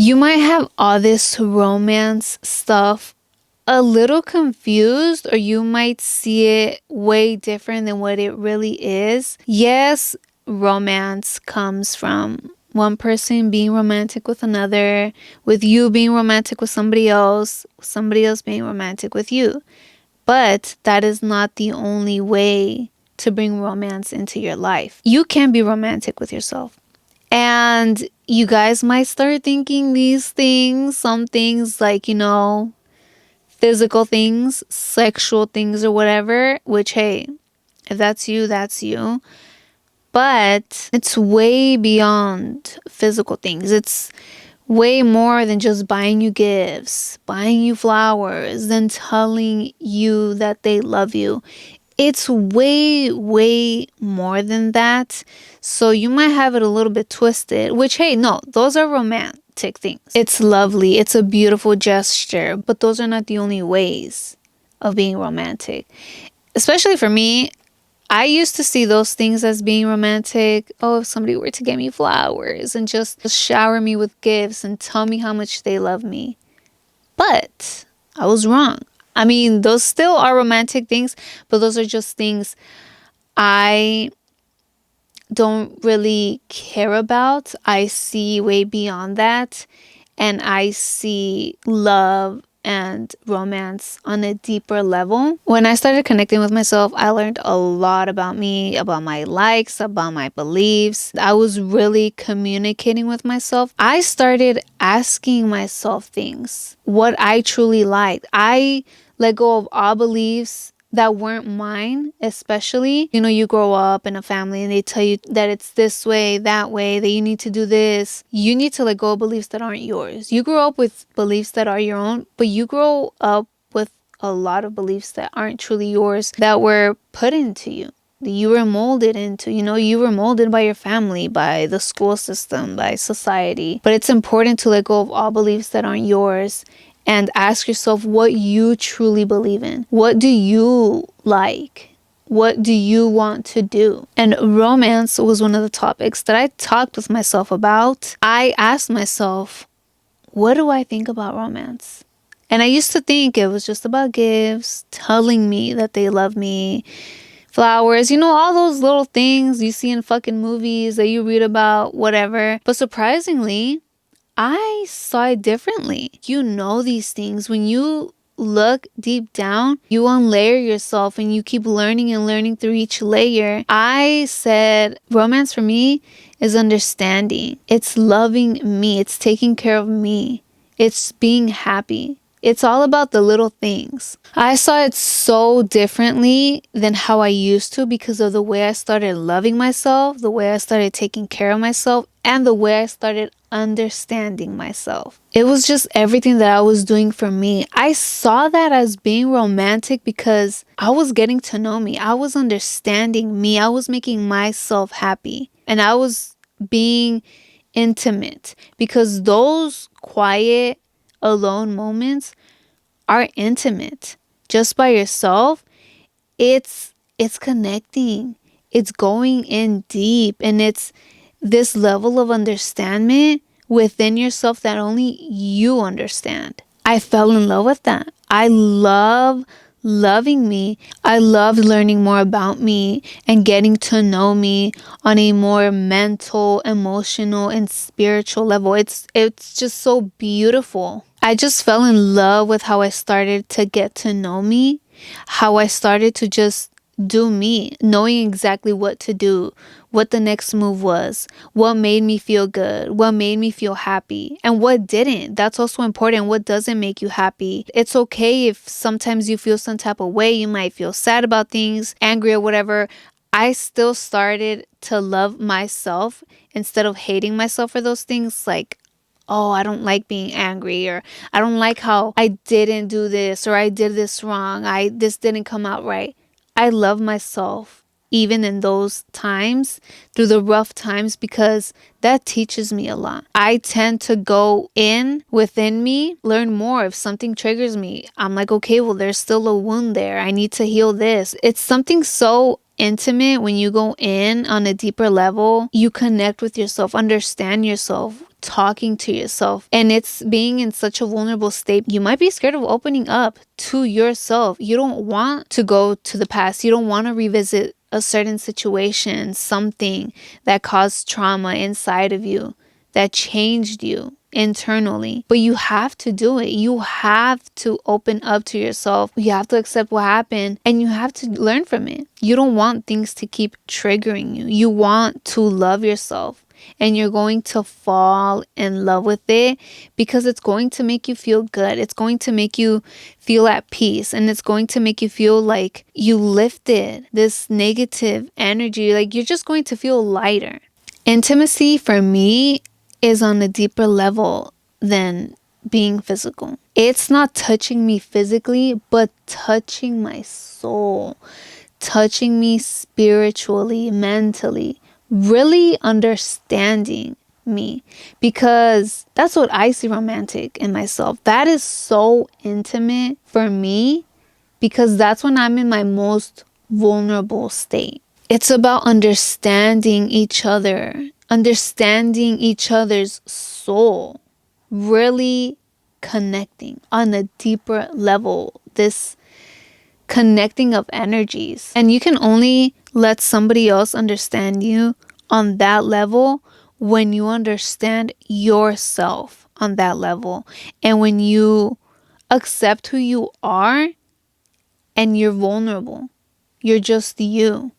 You might have all this romance stuff a little confused, or you might see it way different than what it really is. Yes, romance comes from one person being romantic with another, with you being romantic with somebody else being romantic with you. But that is not the only way to bring romance into your life. You can be romantic with yourself. And you guys might start thinking these things, some things like, physical things, sexual things, or whatever, which, hey, if that's you, that's you. But it's way beyond physical things. It's way more than just buying you gifts, buying you flowers, then telling you that they love you. It's way, way more than that. So you might have it a little bit twisted, which, hey, no, those are romantic things. It's lovely. It's a beautiful gesture, but those are not the only ways of being romantic. Especially for me, I used to see those things as being romantic. Oh, if somebody were to get me flowers and just shower me with gifts and tell me how much they love me. But I was wrong. I mean, those still are romantic things, but those are just things I don't really care about. I see way beyond that, and I see love and romance on a deeper level. When I started connecting with myself, I learned a lot about me, about my likes, about my beliefs. I was really communicating with myself. I started asking myself things, what I truly liked. I let go of all beliefs that weren't mine, especially. You grow up in a family and they tell you that it's this way, that way, that you need to do this. You need to let go of beliefs that aren't yours. You grow up with beliefs that are your own, but you grow up with a lot of beliefs that aren't truly yours, that were put into you, that you were molded into. You were molded by your family, by the school system, by society. But it's important to let go of all beliefs that aren't yours and ask yourself what you truly believe in. What do you like? What do you want to do? And romance was one of the topics that I talked with myself about. I asked myself, what do I think about romance? And I used to think it was just about gifts, telling me that they love me, flowers, all those little things you see in fucking movies that you read about, whatever. But surprisingly, I saw it differently. These things. When you look deep down, you unlayer yourself and you keep learning and learning through each layer. I said romance for me is understanding. It's loving me. It's taking care of me. It's being happy. It's all about the little things. I saw it so differently than how I used to because of the way I started loving myself, the way I started taking care of myself, and the way I started understanding myself. It was just everything that I was doing for me. I saw that as being romantic because I was getting to know me. I was understanding me. I was making myself happy. And I was being intimate because those quiet, alone moments are intimate. Just by yourself, it's connecting. It's going in deep, and it's this level of understanding within yourself that only you understand. I fell in love with that. I love loving me. I loved learning more about me and getting to know me on a more mental, emotional, and spiritual level. It's just so beautiful. I just fell in love with how I started to get to know me, how I started to just do me, knowing exactly what to do, what the next move was, what made me feel good, what made me feel happy, and what didn't. That's also important. What doesn't make you happy? It's okay if sometimes you feel some type of way. You might feel sad about things, angry or whatever. I still started to love myself instead of hating myself for those things. Like, oh, I don't like being angry, or I don't like how I didn't do this, or I did this wrong. This didn't come out right. I love myself even in those times, through the rough times, because that teaches me a lot. I tend to go in within me, learn more. If something triggers me, I'm like, okay, well, there's still a wound there. I need to heal this. It's something so intimate when you go in on a deeper level. You connect with yourself, understand yourself, talking to yourself, and it's being in such a vulnerable state. You might be scared of opening up to yourself. You don't want to go to the past. You don't want to revisit a certain situation, something that caused trauma inside of you, that changed you internally. But you have to do it. You have to open up to yourself. You have to accept what happened and you have to learn from it. You don't want things to keep triggering you. You want to love yourself. And you're going to fall in love with it because it's going to make you feel good. It's going to make you feel at peace. And it's going to make you feel like you lifted this negative energy. Like you're just going to feel lighter. Intimacy for me is on a deeper level than being physical. It's not touching me physically, but touching my soul, touching me spiritually, mentally, really understanding me, because that's what I see romantic in myself. That is so intimate for me because that's when I'm in my most vulnerable state. It's about understanding each other, understanding each other's soul, really connecting on a deeper level. This connecting of energies. And you can only let somebody else understand you on that level when you understand yourself on that level. And when you accept who you are and you're vulnerable, you're just you.